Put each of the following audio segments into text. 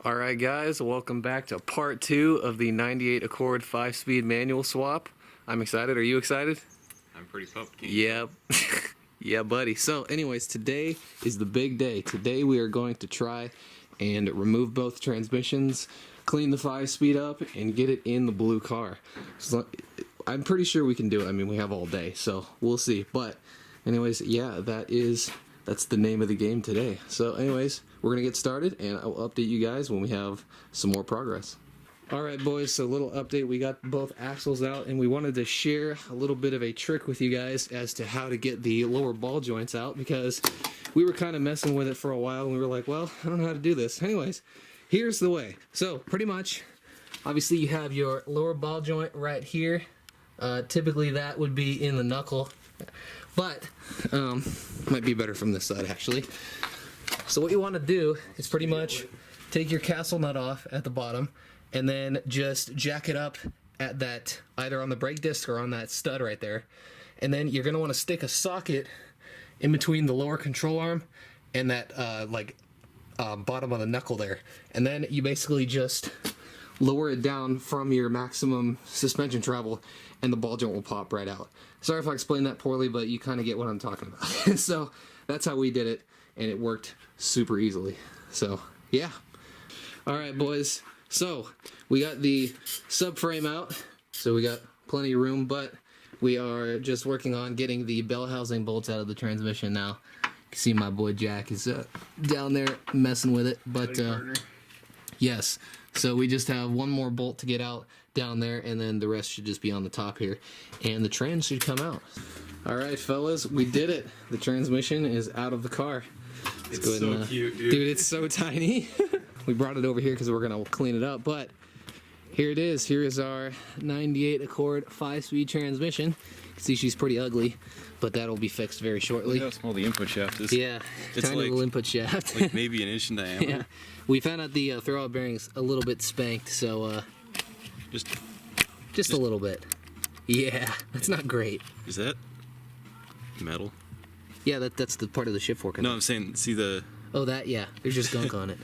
Alright guys, welcome back to part 2 of the 98 Accord 5-speed manual swap. I'm excited. Are you excited? I'm pretty pumped. Yep. Yeah, buddy. So anyways, today is the big day. Today we are going to try and remove both transmissions, clean the 5-speed up, and get it in the blue car. So I'm pretty sure we can do it. I mean, we have all day, so we'll see. But anyways, yeah, that's the name of the game today. So anyways, we're gonna get started and I'll update you guys when we have some more progress. Alright boys, so little update. We got both axles out and we wanted to share a little bit of a trick with you guys as to how to get the lower ball joints out, because we were kind of messing with it for a while and we were like, well, I don't know how to do this. Anyways, here's the way. So pretty much, obviously you have your lower ball joint right here. Typically that would be in the knuckle, but might be better from this side actually. So what you want to do is pretty much take your castle nut off at the bottom and then just jack it up at that, either on the brake disc or on that stud right there. And then you're going to want to stick a socket in between the lower control arm and that bottom of the knuckle there. And then you basically just lower it down from your maximum suspension travel and the ball joint will pop right out. Sorry if I explained that poorly, but you kind of get what I'm talking about. So that's how we did it, and it worked super easily. So yeah. Alright boys, so we got the subframe out, so we got plenty of room, but we are just working on getting the bell housing bolts out of the transmission now. You can see my boy Jack is down there messing with it, but yes, so we just have one more bolt to get out down there, and then the rest should just be on the top here, and the trans should come out. Alright fellas, we did it. The transmission is out of the car. It's so cute, dude. Dude, it's so tiny. We brought it over here because we're going to clean it up, but here it is. Here is our 98 Accord 5-speed transmission. You can see she's pretty ugly, but that'll be fixed very shortly. Look how small the input shaft is. Yeah, it's tiny little input shaft. like maybe an inch in diameter. Yeah, we found out the throwout bearing's a little bit spanked, so just a little bit. Yeah, that's not great. Is that metal? Yeah, that's the part of the shift fork. No, I'm saying, see the... Oh, that, yeah. There's just gunk on it.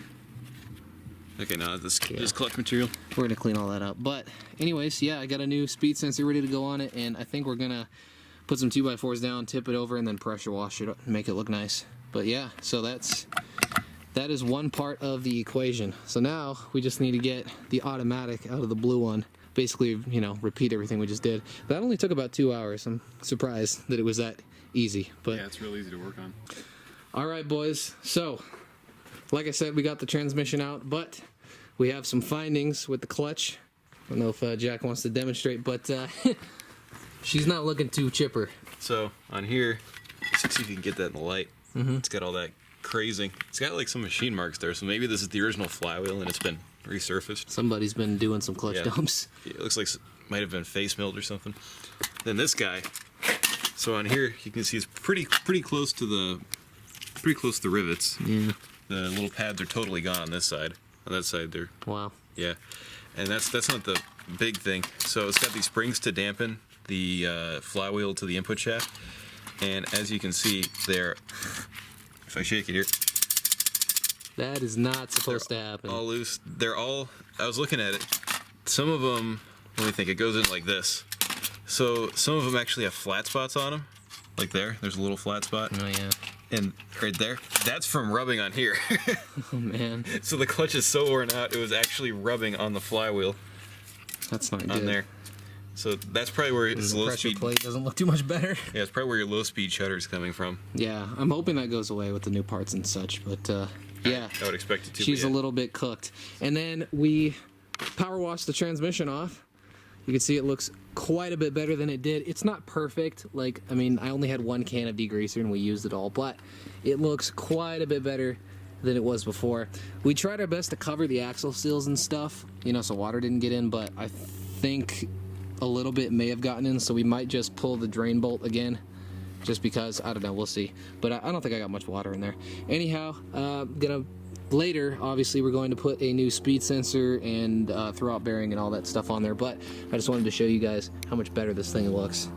Okay, no, this is clutch material. We're going to clean all that up. But anyways, yeah, I got a new speed sensor ready to go on it, and I think we're going to put some 2x4s down, tip it over, and then pressure wash it, make it look nice. But yeah, so that is one part of the equation. So now we just need to get the automatic out of the blue one. Basically, you know, repeat everything we just did. That only took about 2 hours. I'm surprised that it was that easy. But yeah, it's real easy to work on. Alright boys, so like I said, we got the transmission out, but we have some findings with the clutch. I don't know if Jack wants to demonstrate, but she's not looking too chipper. So on here, see if you can get that in the light. It's got all that crazing. It's got like some machine marks there, so maybe this is the original flywheel and it's been resurfaced. Somebody's been doing some clutch dumps. It looks like it might have been face milled or something. Then this guy. So on here, you can see it's pretty close to the rivets. Yeah. The little pads are totally gone on this side. On that side, they're... Wow. Yeah. And that's not the big thing. So it's got these springs to dampen the flywheel to the input shaft. And as you can see, they're... If I shake it here... That is not supposed to happen. All loose. They're all... I was looking at it. Some of them... Let me think. It goes in like this. So some of them actually have flat spots on them. Like there. There's a little flat spot. Oh, yeah. And right there, that's from rubbing on here. Oh man. So the clutch is so worn out, it was actually rubbing on the flywheel. That's not good. On there. So that's probably where it's low pressure speed. plate doesn't look too much better. Yeah, it's probably where your low speed shutter is coming from. Yeah, I'm hoping that goes away with the new parts and such, but yeah. I would expect it to. She's a little bit cooked. And then we power washed the transmission off. You can see it looks quite a bit better than it did. It's not perfect. Like, I mean, I only had one can of degreaser and we used it all, but it looks quite a bit better than it was before. We tried our best to cover the axle seals and stuff, you know, so water didn't get in, but I think a little bit may have gotten in, so we might just pull the drain bolt again, just because, I don't know, we'll see. But I don't think I got much water in there. Anyhow, later, obviously, we're going to put a new speed sensor and throwout bearing and all that stuff on there, but I just wanted to show you guys how much better this thing looks.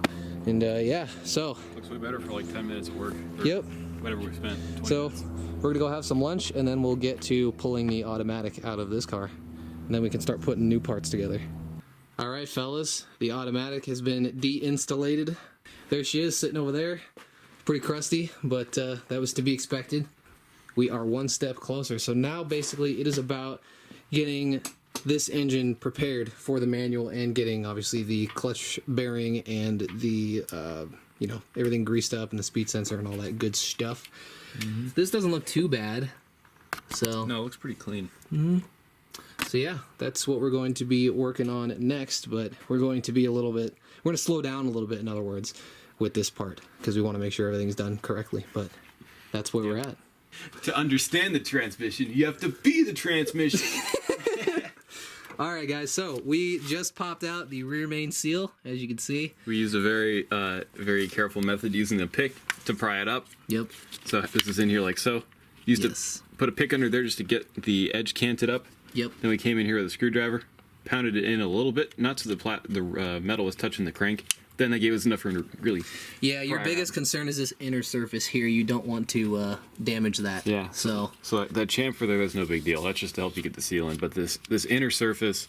And yeah, so. Looks way better for like 10 minutes of work. Yep. whatever we spent. 20 So minutes. we're gonna go have some lunch, and then we'll get to pulling the automatic out of this car, and then we can start putting new parts together. All right, fellas, the automatic has been de-installated. There she is, sitting over there. Pretty crusty, but that was to be expected. We are one step closer. So now basically it is about getting this engine prepared for the manual and getting obviously the clutch bearing and the you know, everything greased up and the speed sensor and all that good stuff. This doesn't look too bad. So No, it looks pretty clean. so yeah, that's what we're going to be working on next, but we're going to be we're going to slow down a little bit, in other words, with this part, because we want to make sure everything's done correctly, but that's where we're at. To understand the transmission, you have to be the transmission. All right, guys, so we just popped out the rear main seal, as you can see. We use a very careful method using a pick to pry it up. Yep. So this is in here like so. Used Yes. to put a pick under there just to get the edge canted up. Yep. Then we came in here with a screwdriver, pounded it in a little bit, not so the metal was touching the crank. Then that gave us enough room to really. Yeah, your Right. biggest concern is this inner surface here. You don't want to damage that. Yeah. So So that chamfer there, that's no big deal. That's just to help you get the seal in. But this inner surface,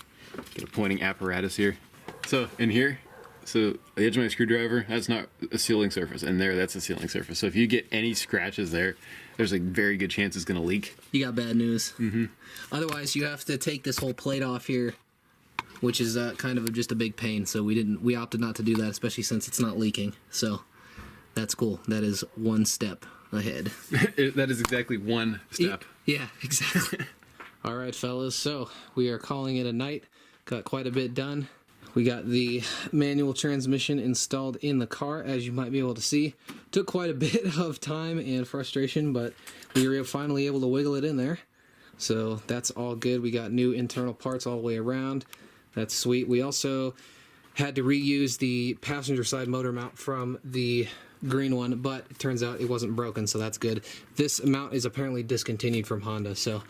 get a pointing apparatus here. So in here, so the edge of my screwdriver, that's not a sealing surface, and there, that's a sealing surface. So if you get any scratches there, there's a very good chance it's going to leak. you got bad news. Mm-hmm. Otherwise, you have to take this whole plate off here, which is kind of just a big pain. So we opted not to do that, especially since it's not leaking. So that's cool. That is one step ahead. That is exactly one step. Yeah, exactly. All right, fellas. So we are calling it a night. Got quite a bit done. We got the manual transmission installed in the car, as you might be able to see. Took quite a bit of time and frustration, but we were finally able to wiggle it in there. So that's all good. We got new internal parts all the way around. That's sweet. We also had to reuse the passenger side motor mount from the green one, but it turns out it wasn't broken, so that's good. This mount is apparently discontinued from Honda, so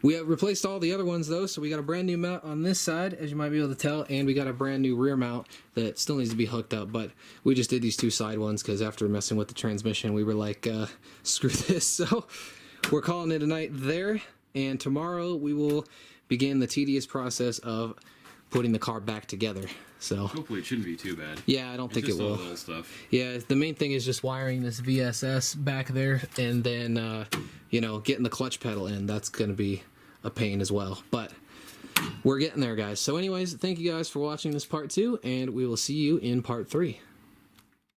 we have replaced all the other ones though, so we got a brand new mount on this side, as you might be able to tell, and we got a brand new rear mount that still needs to be hooked up, but we just did these two side ones because after messing with the transmission, we were like, screw this. So we're calling it a night there, and tomorrow we will begin the tedious process of putting the car back together. So Hopefully it shouldn't be too bad. yeah, I don't think it Just all will. little stuff. Yeah, the main thing is just wiring this VSS back there, and then you know, getting the clutch pedal in. That's gonna be a pain as well, but we're getting there, guys. So anyways, thank you guys for watching this part 2, and we will see you in part 3.